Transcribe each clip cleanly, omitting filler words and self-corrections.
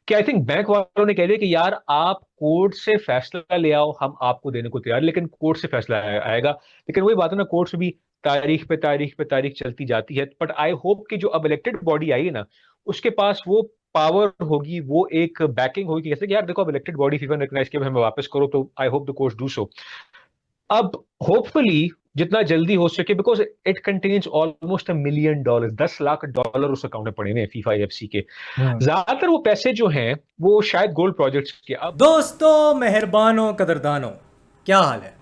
कि I think bank वालों ने कह दिया कि यार आप कोर्ट से फैसला ले आओ, हम आपको देने को तैयार, लेकिन कोर्ट से फैसला आएगा। लेकिन वही बात है ना, कोर्ट भी तारीख पे तारीख पे तारीख चलती जाती है। बट आई होप कि जो अब इलेक्टेड बॉडी आई है ना, उसके पास वो पावर होगी, वो एक बैकिंग होगी कि जैसे कि यार देखो, अब इलेक्टेड बॉडी फीफा ने रिकग्नाइज किया, हमें वापस करो, तो I hope the court do so. अब होपफुली जितना जल्दी हो सके, because it contains almost $1 million, $10 lakh उस अकाउंट में पड़े हुए हैं फीफा एफसी के। हम्म। ज्यादातर वो पैसे जो हैं वो शायद गोल्ड प्रोजेक्ट्स के। अब दोस्तों, मेहरबानों, कदरदानों, क्या हाल है?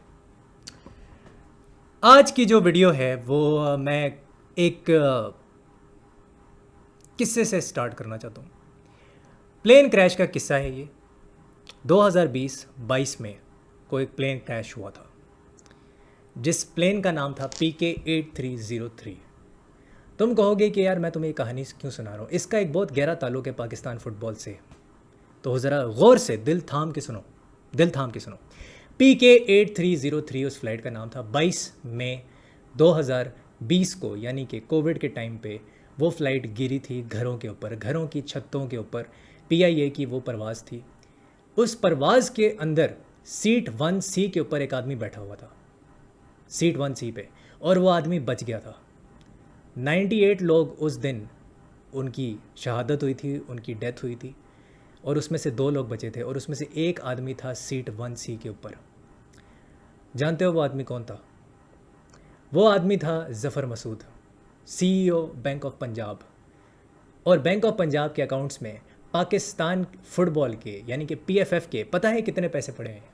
आज की जो वीडियो है वो मैं एक किस्से से स्टार्ट करना चाहता हूँ। प्लेन क्रैश का किस्सा है ये। 2020-22 में को एक प्लेन क्रैश हुआ था, जिस प्लेन का नाम था PK-8303। तुम कहोगे कि यार मैं तुम्हें ये कहानी क्यों सुना रहा हूँ, इसका एक बहुत गहरा ताल्लुक है पाकिस्तान फुटबॉल से। तो ज़रा गौर से दिल थाम के सुनो, दिल थाम के सुनो। PK-8303 उस फ्लाइट का नाम था। 22 मई 2020 को, यानी कि कोविड के टाइम पे वो फ़्लाइट गिरी थी घरों के ऊपर, घरों की छतों के ऊपर। PIA की वो परवाज़ थी। उस परवाज़ के अंदर सीट 1C के ऊपर एक आदमी बैठा हुआ था, सीट 1C पे, और वो आदमी बच गया था। 98 लोग उस दिन, उनकी शहादत हुई थी, उनकी डेथ हुई थी, और उसमें से 2 लोग बचे थे, और उसमें से एक आदमी था सीट 1C के ऊपर। जानते हो वो आदमी कौन था? वो आदमी था Zafar Masood, CEO bank of Punjab. और बैंक ऑफ पंजाब के अकाउंट्स में पाकिस्तान फुटबॉल के, यानी कि PFF के, पता है कितने पैसे पड़े हैं?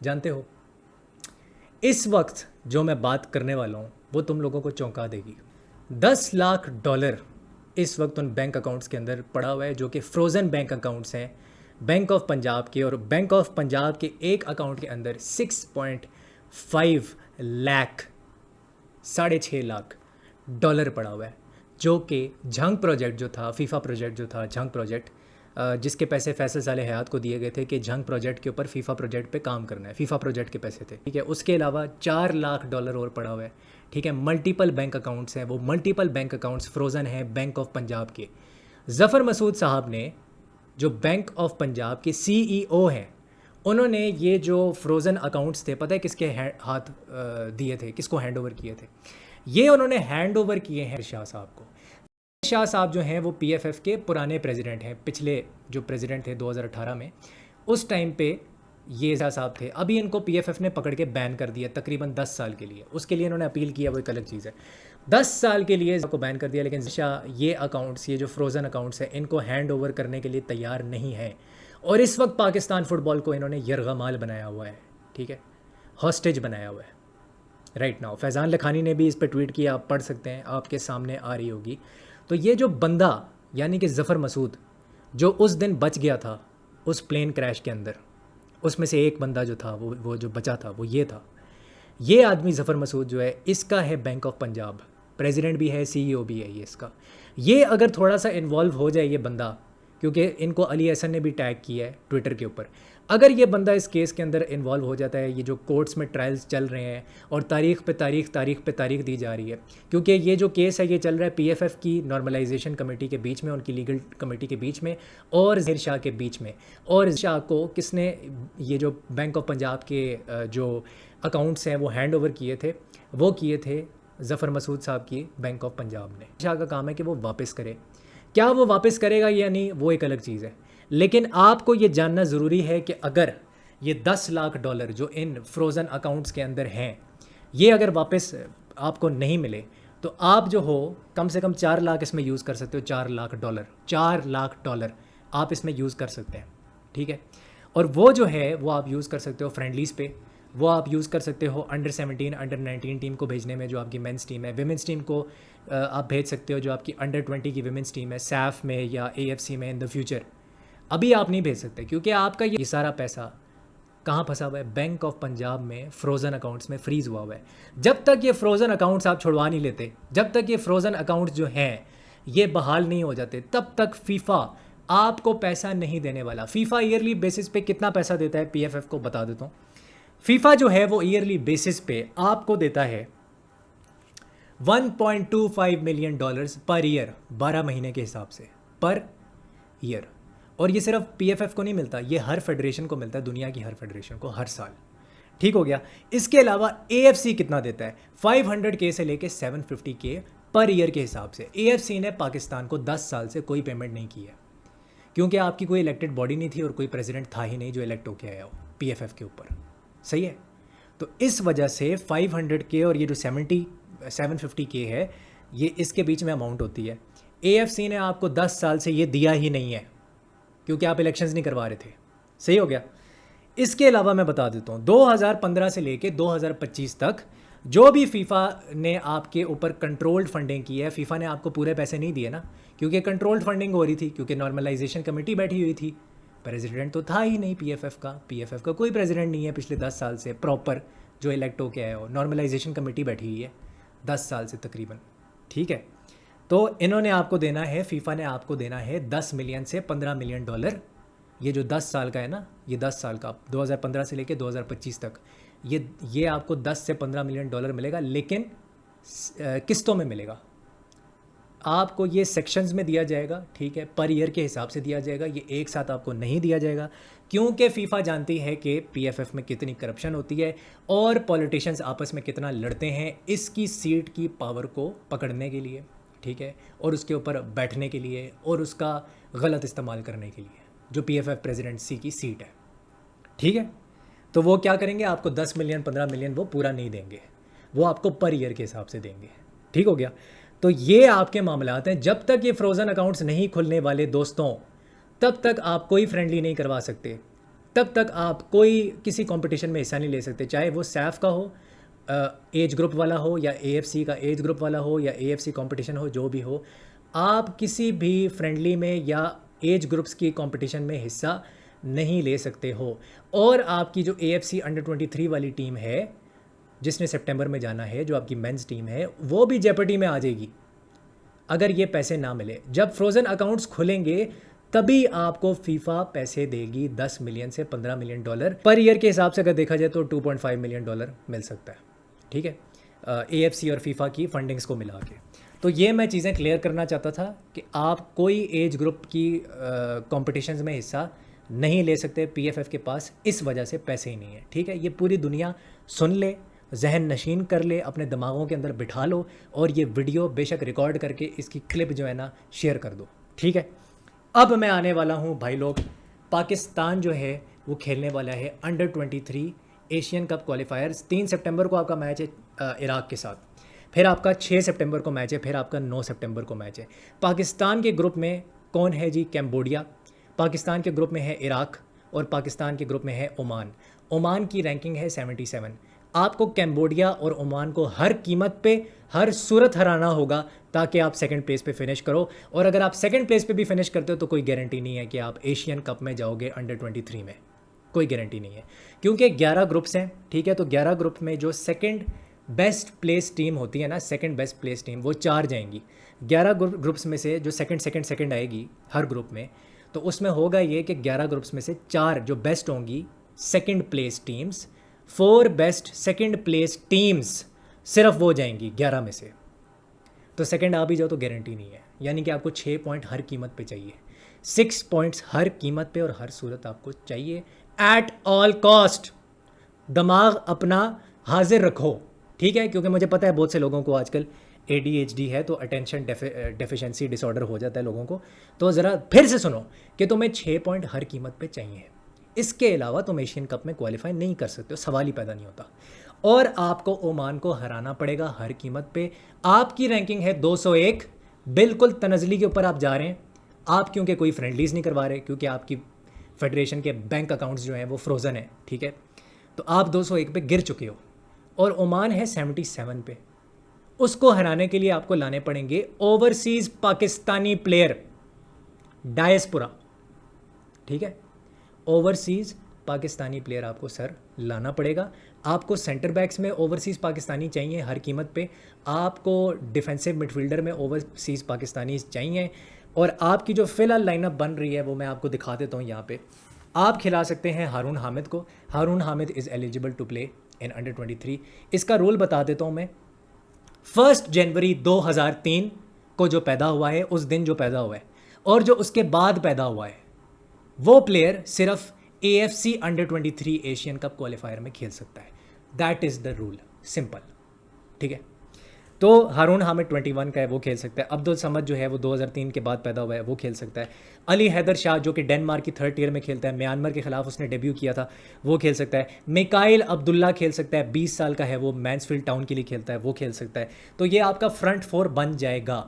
जानते हो? इस वक्त जो मैं बात करने वाला हूँ वो तुम लोगों को चौंका देगी। $10 लाख इस वक्त उन बैंक अकाउंट्स के अंदर पड़ा हुआ है, जो कि फ्रोज़न बैंक अकाउंट्स हैं बैंक ऑफ पंजाब के। और बैंक ऑफ पंजाब के एक अकाउंट के अंदर 6.5 लाख, $6.5 लाख पड़ा हुआ है, जो कि झंग प्रोजेक्ट जो था, फीफा प्रोजेक्ट जो था, झंग प्रोजेक्ट, जिसके पैसे फैसल साले हयात को दिए गए थे कि झंग प्रोजेक्ट के ऊपर फीफा प्रोजेक्ट पे काम करना है, फीफा प्रोजेक्ट के पैसे थे, ठीक है। उसके अलावा $4 लाख और पड़ा हुआ है, ठीक है। मल्टीपल बैंक अकाउंट्स हैं, वो मल्टीपल बैंक अकाउंट्स फ्रोज़न हैं बैंक ऑफ पंजाब के। ज़फ़र मसूद साहब ने, जो बैंक ऑफ पंजाब के CEO हैं, उन्होंने ये जो फ्रोज़न अकाउंट्स थे, पता है किसके हाथ दिए थे, किसको हैंड ओवर किए थे? ये उन्होंने हैंड ओवर किए हैं शाह साहब को। शाह साहब जो हैं वो PFF के पुराने प्रेसिडेंट हैं, पिछले जो प्रेसिडेंट थे 2018 में, उस टाइम पे ये शाह साहब थे। अभी इनको PFF ने पकड़ के बैन कर दिया तकरीबन 10 साल के लिए। उसके लिए इन्होंने अपील किया, वो एक अलग चीज़ है। 10 साल के लिए को बैन कर दिया, लेकिन शाह ये अकाउंट्स, ये जो फ्रोज़न अकाउंट्स हैं, इनको हैंड ओवर करने के लिए तैयार नहीं है। और इस वक्त पाकिस्तान फ़ुटबॉल को इन्होंने यरगमाल बनाया हुआ है, ठीक है, हॉस्टेज बनाया हुआ है राइट नाउ। फैज़ान लखानी ने भी इस पर ट्वीट किया, आप पढ़ सकते हैं, आपके सामने आ रही होगी। तो ये जो बंदा, यानी कि ज़फ़र मसूद, जो उस दिन बच गया था उस प्लेन क्रैश के अंदर, उसमें से एक बंदा जो था, वो जो बचा था, वो ये था। ये आदमी ज़फ़र मसूद जो है, इसका है बैंक ऑफ पंजाब, प्रेसिडेंट भी है, CEO भी है ये इसका। ये अगर थोड़ा सा इन्वॉल्व हो जाए ये बंदा, क्योंकि इनको अली हसन ने भी टैग किया है ट्विटर के ऊपर, अगर ये बंदा इस केस के अंदर इन्वॉल्व हो जाता है, ये जो कोर्ट्स में ट्रायल्स चल रहे हैं और तारीख पे तारीख, तारीख पे तारीख दी जा रही है, क्योंकि ये जो केस है ये चल रहा है PFF की नॉर्मलाइजेशन कमेटी के बीच में, उनकी लीगल कमेटी के बीच में, और ज़हीर शाह के बीच में। और शाह को किसने, ये जो बैंक ऑफ पंजाब के जो अकाउंट्स हैं वो हैंड ओवर किए थे, वो किए थे ज़फ़र मसूद साहब की बैंक ऑफ पंजाब ने। शाह का काम है कि वो वापस करे। क्या वो वापस करेगा या नहीं, वो एक अलग चीज़ है। लेकिन आपको ये जानना ज़रूरी है कि अगर ये $10 लाख जो इन फ्रोज़न अकाउंट्स के अंदर हैं, ये अगर वापस आपको नहीं मिले, तो आप जो हो कम से कम 4 लाख इसमें यूज़ कर सकते हो। $4 लाख, $4 लाख आप इसमें यूज़ कर सकते हैं, ठीक है। और वो जो है वो आप यूज़ कर सकते हो फ्रेंडलीज़ पे, वो आप यूज़ कर सकते हो अंडर 17, अंडर 19 टीम को भेजने में, जो आपकी मेंस टीम है। विमेंस टीम को आप भेज सकते हो, जो आपकी अंडर 20 की विमेंस टीम है, सैफ में या AFC में इन द फ्यूचर। अभी आप नहीं भेज सकते, क्योंकि आपका ये सारा पैसा कहाँ फंसा हुआ है? बैंक ऑफ पंजाब में फ्रोज़न अकाउंट्स में फ्रीज़ हुआ हुआ है। जब तक ये फ्रोज़न अकाउंट्स आप छुड़वा नहीं लेते, जब तक ये फ्रोज़न अकाउंट्स जो हैं ये बहाल नहीं हो जाते, तब तक फीफा आपको पैसा नहीं देने वाला। फीफा ईयरली बेसिस पे कितना पैसा देता है PFF को बता देता हूँ। फीफा जो है वो ईयरली बेसिस पे आपको देता है $1.25 मिलियन पर ईयर, 12 महीने के हिसाब से, पर ईयर। और ये सिर्फ पीएफएफ को नहीं मिलता, ये हर फेडरेशन को मिलता है, दुनिया की हर फेडरेशन को हर साल। ठीक हो गया। इसके अलावा एएफसी कितना देता है, 500K से लेके 750K पर ईयर के हिसाब से। एएफसी ने पाकिस्तान को 10 साल से कोई पेमेंट नहीं की है, क्योंकि आपकी कोई इलेक्टेड बॉडी नहीं थी और कोई प्रेसिडेंट था ही नहीं जो इलेक्ट होके आया हो पीएफएफ के ऊपर। सही है। तो इस वजह से 500K और ये जो 750K है, ये इसके बीच में अमाउंट होती है। एएफसी ने आपको 10 साल से ये दिया ही नहीं है, क्योंकि आप इलेक्शंस नहीं करवा रहे थे। सही हो गया। इसके अलावा मैं बता देता हूँ 2015 से लेके 2025 तक जो भी फीफा ने आपके ऊपर कंट्रोल्ड फंडिंग की है, फीफा ने आपको पूरे पैसे नहीं दिए ना, क्योंकि कंट्रोल्ड फंडिंग हो रही थी, क्योंकि नॉर्मलाइजेशन कमेटी बैठी हुई थी। प्रेसिडेंट तो था ही नहीं पीएफएफ का कोई प्रेसिडेंट नहीं है पिछले 10 साल से प्रॉपर जो इलेक्ट होके आया हो। नॉर्मलाइजेशन कमेटी बैठी हुई है 10 साल से तकरीबन। ठीक है। तो इन्होंने आपको देना है, फीफा ने आपको देना है 10 मिलियन से 15 मिलियन डॉलर। ये जो 10 साल का है ना, ये 10 साल का 2015 से लेके 2025 तक ये आपको 10 से 15 मिलियन डॉलर मिलेगा, लेकिन किस्तों में मिलेगा आपको। ये सेक्शंस में दिया जाएगा, ठीक है, पर ईयर के हिसाब से दिया जाएगा। ये एक साथ आपको नहीं दिया जाएगा, क्योंकि फीफा जानती है कि पीएफएफ में कितनी करप्शन होती है और पॉलिटिशियंस आपस में कितना लड़ते हैं इसकी सीट की पावर को पकड़ने के लिए, ठीक है, और उसके ऊपर बैठने के लिए और उसका गलत इस्तेमाल करने के लिए, जो पीएफएफ प्रेसिडेंसी की सीट है। ठीक है। तो वो क्या करेंगे, आपको 10 मिलियन 15 मिलियन वो पूरा नहीं देंगे, वो आपको पर ईयर के हिसाब से देंगे। ठीक हो गया। तो ये आपके मामलात हैं। जब तक ये फ्रोज़न अकाउंट्स नहीं खुलने वाले दोस्तों, तब तक आप कोई फ्रेंडली नहीं करवा सकते, तब तक आप कोई किसी कंपटीशन में हिस्सा नहीं ले सकते, चाहे वो सैफ का हो, एज ग्रुप वाला हो, या एएफसी का एज ग्रुप वाला हो, या एएफसी कंपटीशन हो, जो भी हो। आप किसी भी फ्रेंडली में या एज ग्रुप्स की कंपटीशन में हिस्सा नहीं ले सकते हो। और आपकी जो एएफसी अंडर 23 वाली टीम है, जिसने सितंबर में जाना है, जो आपकी मेंस टीम है, वो भी जेपर्डी में आ जाएगी अगर ये पैसे ना मिले। जब फ्रोज़न अकाउंट्स खुलेंगे तभी आपको फीफा पैसे देगी, 10 मिलियन से 15 मिलियन डॉलर पर ईयर के हिसाब से अगर देखा जाए तो 2.5 मिलियन डॉलर मिल सकता है। ठीक है, एएफसी और फीफा की फंडिंग्स को मिला के। तो ये मैं चीज़ें क्लियर करना चाहता था कि आप कोई एज ग्रुप की कॉम्पिटिशन्स में हिस्सा नहीं ले सकते, पीएफएफ के पास इस वजह से पैसे ही नहीं है। ठीक है, ये पूरी दुनिया सुन ले, जहन नशीन कर ले, अपने दिमागों के अंदर बिठा लो, और ये वीडियो बेशक रिकॉर्ड करके इसकी क्लिप जो है ना शेयर कर दो। ठीक है। अब मैं आने वाला हूँ भाई लोग, पाकिस्तान जो है वो खेलने वाला है अंडर 23 एशियन कप क्वालिफायर्स। 3 सितंबर को आपका मैच है इराक के साथ, फिर आपका 6 सितंबर को मैच है, फिर आपका 9 सितंबर को मैच है। पाकिस्तान के ग्रुप में कौन है जी, कैम्बोडिया। पाकिस्तान के ग्रुप में है इराक, और पाकिस्तान के ग्रुप में है ओमान। ओमान की रैंकिंग है 77। आपको कैम्बोडिया और ओमान को हर कीमत पे, हर सूरत हराना होगा ताकि आप सेकंड प्लेस पे फिनिश करो। और अगर आप सेकंड प्लेस पे भी फिनिश करते हो तो कोई गारंटी नहीं है कि आप एशियन कप में जाओगे अंडर 23 में, कोई गारंटी नहीं है, क्योंकि 11 ग्रुप्स हैं। ठीक है, तो 11 ग्रुप में जो सेकंड बेस्ट प्लेस टीम होती है ना, सेकंड बेस्ट प्लेस टीम, वो 4 जाएंगी। 11 ग्रुप्स में से जो सेकंड आएगी हर ग्रुप में, तो उसमें होगा ये कि 11 ग्रुप्स में से 4 जो बेस्ट होंगी second place teams, 4 best second place teams, सिर्फ वो जाएंगी 11 में से। तो सेकंड आ भी जाओ तो गारंटी नहीं है, यानी कि आपको 6 पॉइंट हर कीमत पे चाहिए, 6 पॉइंट्स हर कीमत पे और हर सूरत आपको चाहिए, एट ऑल कॉस्ट। दिमाग अपना हाजिर रखो, ठीक है, क्योंकि मुझे पता है बहुत से लोगों को आजकल ADHD है, तो अटेंशन डेफिशिएंसी डिसऑर्डर हो जाता है लोगों को। तो ज़रा फिर से सुनो कि तुम्हें 6 पॉइंट हर कीमत पे चाहिए, इसके अलावा तुम एशियन कप में क्वालिफाई नहीं कर सकते हो, सवाल ही पैदा नहीं होता। और आपको ओमान को हराना पड़ेगा हर कीमत पे। आपकी रैंकिंग है 201, बिल्कुल तनज़ली के ऊपर आप जा रहे हैं। आप क्योंकि कोई फ्रेंडलीज नहीं करवा रहे, क्योंकि आपकी फेडरेशन के बैंक अकाउंट्स जो हैं वो फ्रोज़न है, ठीक है, तो आप 201 पे गिर चुके हो, और ओमान है 77 पे। उसको हराने के लिए आपको लाने पड़ेंगे ओवरसीज़ पाकिस्तानी प्लेयर, डायस्पोरा, ठीक है, ओवरसीज़ पाकिस्तानी प्लेयर आपको सर लाना पड़ेगा। आपको सेंटर बैक्स में ओवरसीज़ पाकिस्तानी चाहिए हर कीमत पे, आपको डिफेंसिव मिडफील्डर में ओवरसीज़ पाकिस्तानी चाहिए, और आपकी जो फ़िलहाल लाइनअप बन रही है वो मैं आपको दिखा देता हूँ यहाँ पे। आप खिला सकते हैं हारून हामिद को। Haroon Hamid is eligible to play in under 23। इसका रूल बता देता हूँ मैं। 1 जनवरी 2003 को जो पैदा हुआ है, उस दिन जो पैदा हुआ है, और जो उसके बाद पैदा हुआ है, वो प्लेयर सिर्फ AFC अंडर-23 एशियन कप क्वालिफायर में खेल सकता है। That is the rule, simple, ठीक है। तो हारून हामिद 21 का है, वो खेल सकता है। अब्दुल समद जो है वो 2003 के बाद पैदा हुआ है, वो खेल सकता है। अली हैदर शाह जो कि डेनमार्क की 3rd टियर में खेलता है, म्यांमार के खिलाफ उसने डेब्यू किया था, वो खेल सकता है। मिकाइल अब्दुल्ला खेल सकता है, 20 साल का है वो, मैन्सफील्ड टाउन के लिए खेलता है, वो खेल सकता है। तो ये आपका फ्रंट 4 बन जाएगा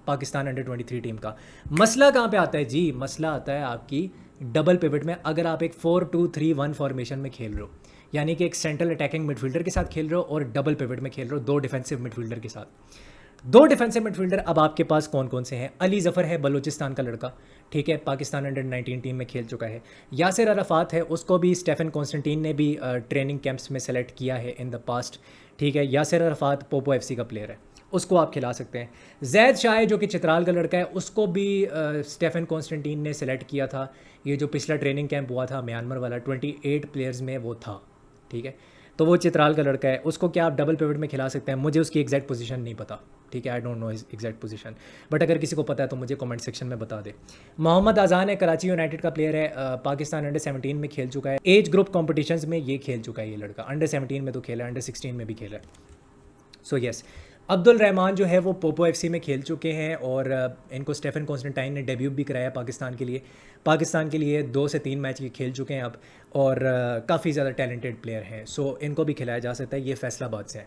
पाकिस्तान अंडर-23 टीम का। मसला कहाँ पे आता है जी? मसला आता है आपकी डबल पिवट में। अगर आप एक 4-2-3-1 फॉर्मेशन में खेल रहे हो, यानी कि एक सेंट्रल अटैकिंग मिडफील्डर के साथ खेल रहे हो और डबल पिवट में खेल रहे हो 2 डिफेंसिव मिडफील्डर के साथ। 2 डिफेंसिव मिडफील्डर अब आपके पास कौन कौन से हैं? अली ज़फ़र है, बलूचिस्तान का लड़का, ठीक है, पाकिस्तान अंडर-19 टीम में खेल चुका है। यासिर अरफ़ात है, उसको भी स्टेफन कॉन्स्टेंटीन ने भी ट्रेनिंग कैंप्स में सेलेक्ट किया है इन द पास्ट, ठीक है। यासिर अरफ़ात पोपो FC का प्लेयर है, उसको आप खिला सकते हैं। जैद शाह जो कि चित्राल का लड़का है, उसको भी स्टेफन कॉन्स्टेंटीन ने सेलेक्ट किया था। ये जो पिछला ट्रेनिंग कैंप हुआ था म्यांमार वाला, 28 प्लेयर्स में वो था, ठीक है। तो वो चित्राल का लड़का है, उसको क्या आप डबल पिवट में खिला सकते हैं? मुझे उसकी एग्जैक्ट पोजीशन नहीं पता, ठीक है, I don't know his exact position, but अगर किसी को पता है तो मुझे कमेंट सेक्शन में बता दे। मोहम्मद अजान है, कराची यूनाइटेड का प्लेयर है, पाकिस्तान अंडर-17 में खेल चुका है। एज ग्रुप कॉम्पिटिशन्स में ये खेल चुका है ये लड़का, अंडर-17 में तो खेला है, अंडर-16 में भी खेला है। सो यस, अब्दुल रहमान जो है वो पोपो FC में खेल चुके हैं और इनको स्टेफन कॉन्स्टेंटाइन ने डेब्यू भी कराया पाकिस्तान के लिए। पाकिस्तान के लिए 2 से 3 मैच ये खेल चुके हैं अब, और काफ़ी ज़्यादा टैलेंटेड प्लेयर हैं, सो इनको भी खिलाया जा सकता है। ये फैसलाबाद से है।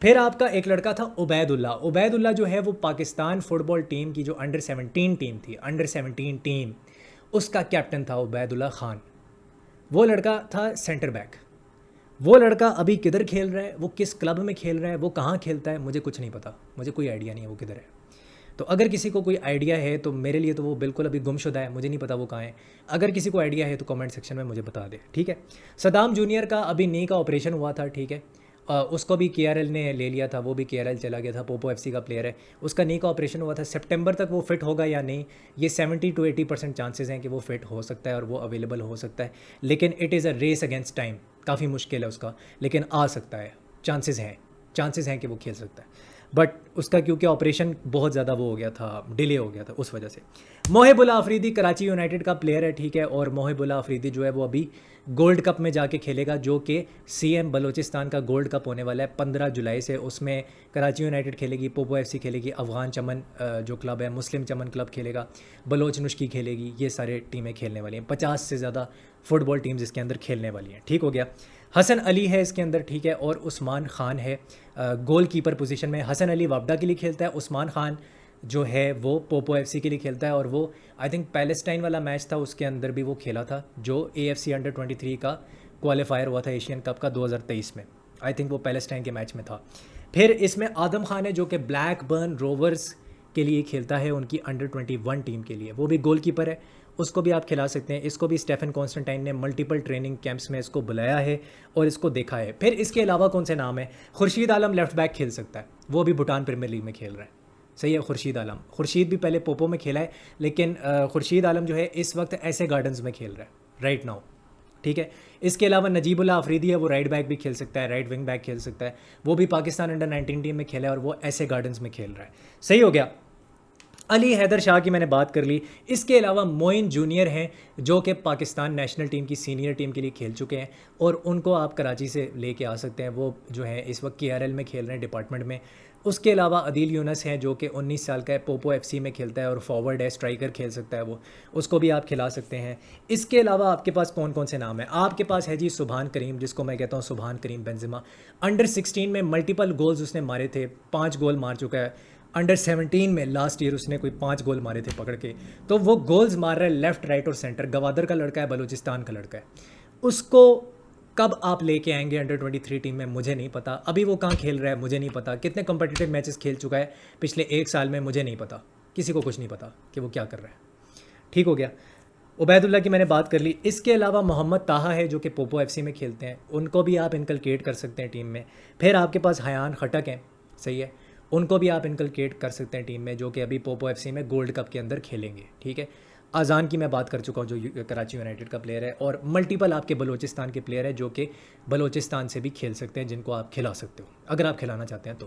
फिर आपका एक लड़का था उबैदुल्ला। उबैदुल्ला जो है वो पाकिस्तान फुटबॉल टीम की जो अंडर-17 टीम थी, अंडर-17 टीम, उसका कैप्टन था उबैदुल्ला खान। वो लड़का था सेंटर बैक। वो लड़का अभी किधर खेल रहा है, वो किस क्लब में खेल रहा है, वो कहाँ खेलता है, मुझे कुछ नहीं पता, मुझे कोई आइडिया नहीं है वो किधर है। तो अगर किसी को कोई आइडिया है तो मेरे लिए तो वो बिल्कुल अभी गुमशुदा है, मुझे नहीं पता वो कहाँ है। अगर किसी को आइडिया है तो कमेंट सेक्शन में मुझे बता दे, ठीक है। सदाम जूनियर का अभी नी का ऑपरेशन हुआ था, ठीक है, उसको भी KRL ने ले लिया था, वो भी KRL चला गया था, पोपो FC का प्लेयर है। उसका नी का ऑपरेशन हुआ था, सितंबर तक वो फिट होगा या नहीं, ये 70 to 80% चांसेस हैं कि वो फिट हो सकता है और वो अवेलेबल हो सकता है, लेकिन it is a race against time, काफ़ी मुश्किल है उसका, लेकिन आ सकता है, चांसेस हैं कि वो खेल सकता है। बट उसका क्योंकि ऑपरेशन बहुत ज़्यादा वो हो गया था, डिले हो गया था, उस वजह से। मोहिबुल्लाह अफरीदी कराची यूनाइटेड का प्लेयर है, ठीक है, और मोहिबुल्लाह अफरीदी जो है वो अभी गोल्ड कप में जाके खेलेगा, जो कि CM बलूचिस्तान का गोल्ड कप होने वाला है 15 जुलाई से। उसमें कराची यूनाइटेड खेलेगी, पोपो FC खेलेगी, अफ़गान चमन जो क्लब है, मुस्लिम चमन क्लब खेलेगा, बलोच नुश्की खेलेगी, ये सारे टीमें खेलने वाली हैं। 50 से ज़्यादा फुटबॉल टीम्स इसके अंदर खेलने वाली हैं, ठीक हो गया। हसन अली है इसके अंदर, ठीक है, और उस्मान खान है गोल कीपर पोजीशन में। हसन अली वापडा के लिए खेलता है, उस्मान खान जो है वो पोपो FC के लिए खेलता है, और वो आई थिंक पैलेस्टाइन वाला मैच था उसके अंदर भी वो खेला था, जो AFC अंडर-23 का क्वालिफायर हुआ था एशियन कप का 2023 में, आई थिंक वो पैलेस्टाइन के मैच में था। फिर इसमें आदम खान है जो कि ब्लैकबर्न रोवर्स के लिए खेलता है, उनकी अंडर-21 टीम के लिए, वो भी गोल कीपर है, उसको भी आप खिला सकते हैं। इसको भी स्टेफन कॉन्स्टेंटाइन ने मल्टीपल ट्रेनिंग कैंप्स में इसको बुलाया है और इसको देखा है। फिर इसके अलावा कौन से नाम है? खुर्शीद आलम लेफ्ट बैक खेल सकता है, वो भी भूटान प्रीमियर लीग में खेल रहा है, सही है। खुर्शीद आलम, खुर्शीद भी पहले पोपो में खेला है, लेकिन खुर्शीद आलम जो है इस वक्त ऐसे गार्डन्स में खेल रहा है राइट नाउ, ठीक है। इसके अलावा नजीबुल्लाह अफरीदी है, वो राइट बैक भी खेल सकता है, राइट विंग बैक खेल सकता है, वो भी पाकिस्तान अंडर-19 टीम में खेला है और वो ऐसे गार्डन्स में खेल रहा है, सही हो गया। अली हैदर शाह की मैंने बात कर ली। इसके अलावा मोइन जूनियर हैं जो कि पाकिस्तान नेशनल टीम की सीनियर टीम के लिए खेल चुके हैं, और उनको आप कराची से लेके आ सकते हैं। वो जो है इस वक्त KRL में खेल रहे हैं डिपार्टमेंट में। उसके अलावा अदील यूनस हैं जो कि 19 साल का है, पोपो FC में खेलता है और फॉरवर्ड है, स्ट्राइकर खेल सकता है वो, उसको भी आप खिला सकते हैं। इसके अलावा आपके पास कौन कौन से नाम हैं? आपके पास है जी सुभान करीम, जिसको मैं कहता हूँ सुभान करीम बेंजिमा। अंडर-16 में मल्टीपल गोल्स उसने मारे थे, 5 गोल मार चुका है। अंडर-17 में लास्ट ईयर उसने कोई 5 गोल मारे थे पकड़ के, तो वो गोल्स मार रहा है लेफ्ट राइट और सेंटर। गवादर का लड़का है, बलूचिस्तान का लड़का है। उसको कब आप लेके आएंगे अंडर-23 टीम में मुझे नहीं पता। अभी वो कहाँ खेल रहा है मुझे नहीं पता। कितने कॉम्पिटिटिव मैचेस खेल चुका है पिछले 1 साल में मुझे नहीं पता। किसी को कुछ नहीं पता कि वो क्या कर रहा है, ठीक हो गया। उबैदुल्ला की मैंने बात कर ली। इसके अलावा मोहम्मद ताहा है जो कि पोपो FC में खेलते हैं, उनको भी आप इनकलकेट कर सकते हैं टीम में। फिर आपके पास हयान खटक हैं, सही है, उनको भी आप इनकलकेट कर सकते हैं टीम में, जो कि अभी पोपो FC में गोल्ड कप के अंदर खेलेंगे, ठीक है। अजान की मैं बात कर चुका हूँ जो कराची यूनाइटेड का प्लेयर है, और मल्टीपल आपके बलूचिस्तान के प्लेयर है जो कि बलूचिस्तान से भी खेल सकते हैं, जिनको आप खिला सकते हो अगर आप खिलाना चाहते हैं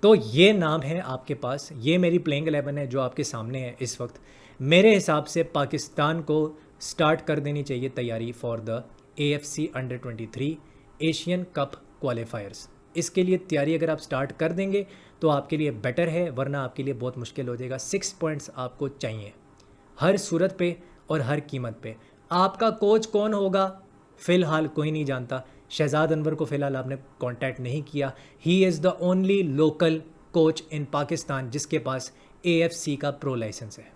तो ये नाम है आपके पास। ये मेरी प्लेइंग 11 है जो आपके सामने है इस वक्त। मेरे हिसाब से पाकिस्तान को स्टार्ट कर देनी चाहिए तैयारी for the AFC under 23 Asian cup क्वालिफायर्स। इसके लिए तैयारी अगर आप स्टार्ट कर देंगे तो आपके लिए बेटर है, वरना आपके लिए बहुत मुश्किल हो जाएगा। 6 पॉइंट्स आपको चाहिए हर सूरत पे और हर कीमत पे। आपका कोच कौन होगा फ़िलहाल कोई नहीं जानता। शहजाद अनवर को फ़िलहाल आपने कांटेक्ट नहीं किया। He is the only local coach in Pakistan जिसके पास AFC का प्रो लाइसेंस है।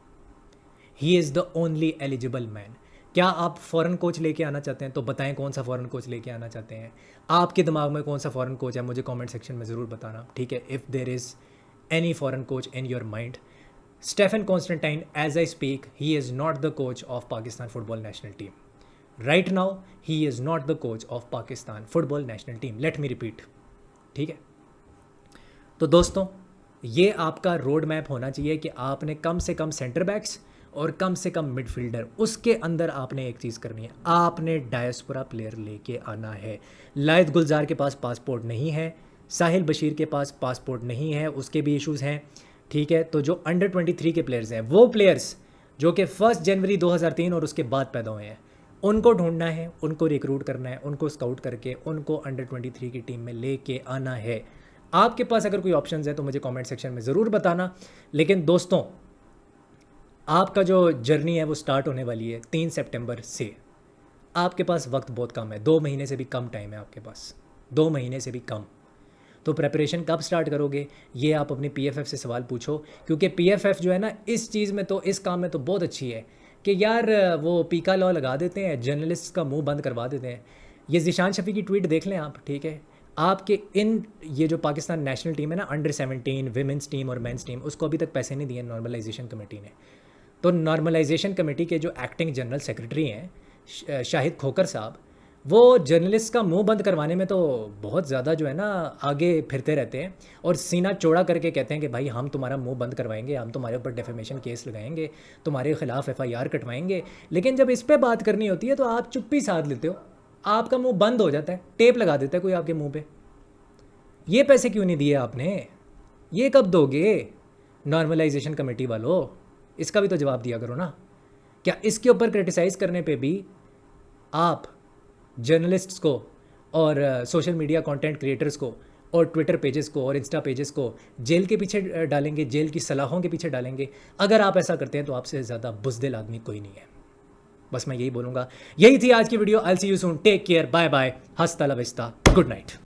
He is the only eligible man. क्या आप फ़ॉरेन कोच लेके आना चाहते हैं तो बताएं कौन सा फ़ॉरेन कोच लेके आना चाहते हैं। आपके दिमाग में कौन सा फ़ॉरेन कोच है मुझे कमेंट सेक्शन में ज़रूर बताना, ठीक है। If there is any foreign coach in your mind. Stephen Constantine, as I speak, he is not the coach of Pakistan football national team. Right now, he is not the coach of Pakistan football national team. Let me repeat. ठीक है। तो दोस्तों, ये आपका road map होना चाहिए कि आपने कम से कम सेंटर बैक्स और कम से कम मिडफील्डर, उसके अंदर आपने एक चीज़ करनी है, आपने डायस्पोरा प्लेयर लेके आना है। लायद गुलजार के पास पासपोर्ट नहीं है, साहिल बशीर के पास पासपोर्ट नहीं है, उसके भी इश्यूज़ हैं, ठीक है। तो जो अंडर 23 के प्लेयर्स हैं, वो प्लेयर्स जो कि 1 जनवरी 2003 और उसके बाद पैदा हुए हैं, उनको ढूंढना है, उनको रिक्रूट करना है, उनको स्काउट करके उनको अंडर 23 की टीम में लेके आना है। आपके पास अगर कोई ऑप्शंस है तो मुझे कमेंट सेक्शन में ज़रूर बताना। लेकिन दोस्तों, आपका जो जर्नी है वो स्टार्ट होने वाली है 3 सितंबर से। आपके पास वक्त बहुत कम है, 2 महीने से भी कम टाइम है आपके पास, 2 महीने से भी कम। तो प्रेपरेशन कब स्टार्ट करोगे ये आप अपने PFF से सवाल पूछो, क्योंकि PFF जो है ना इस चीज़ में तो, इस काम में तो बहुत अच्छी है कि यार वो पीका लॉ लगा देते हैं, जर्नलिस्ट का मुंह बंद करवा देते हैं। ये ज़िशान शफ़ी की ट्वीट देख लें आप, ठीक है। आपके ये जो पाकिस्तान नेशनल टीम है ना, अंडर 17 विमेंस टीम और मेंस टीम, उसको अभी तक पैसे नहीं दिए नॉर्मलाइजेशन कमेटी ने। तो नॉर्मलाइजेशन कमेटी के जो एक्टिंग जनरल सेक्रेटरी हैं शाहिद खोकर साहब, वो जर्नलिस्ट का मुंह बंद करवाने में तो बहुत ज़्यादा जो है ना आगे फिरते रहते हैं और सीना चौड़ा करके कहते हैं कि भाई हम तुम्हारा मुंह बंद करवाएंगे, हम तुम्हारे ऊपर डेफेमेशन केस लगाएंगे, तुम्हारे खिलाफ FIR कटवाएंगे। लेकिन जब इस पे बात करनी होती है तो आप चुप्पी साध लेते हो, आपका मुंह बंद हो जाता है, टेप लगा देता है कोई आपके मुँह पर। ये पैसे क्यों नहीं दिए आपने, ये कब दोगे नॉर्मलाइजेशन कमेटी वालों, इसका भी तो जवाब दिया करो ना। क्या इसके ऊपर क्रिटिसाइज़ करने पे भी आप जर्नलिस्ट्स को और सोशल मीडिया कंटेंट क्रिएटर्स को और ट्विटर पेजेस को और इंस्टा पेजेस को जेल के पीछे डालेंगे, जेल की सलाहों के पीछे डालेंगे? अगर आप ऐसा करते हैं तो आपसे ज़्यादा बुज़दिल आदमी कोई नहीं है। बस मैं यही बोलूँगा। यही थी आज की video. I will see you soon, take care, bye bye, हस्ता ला विस्ता, गुड नाइट।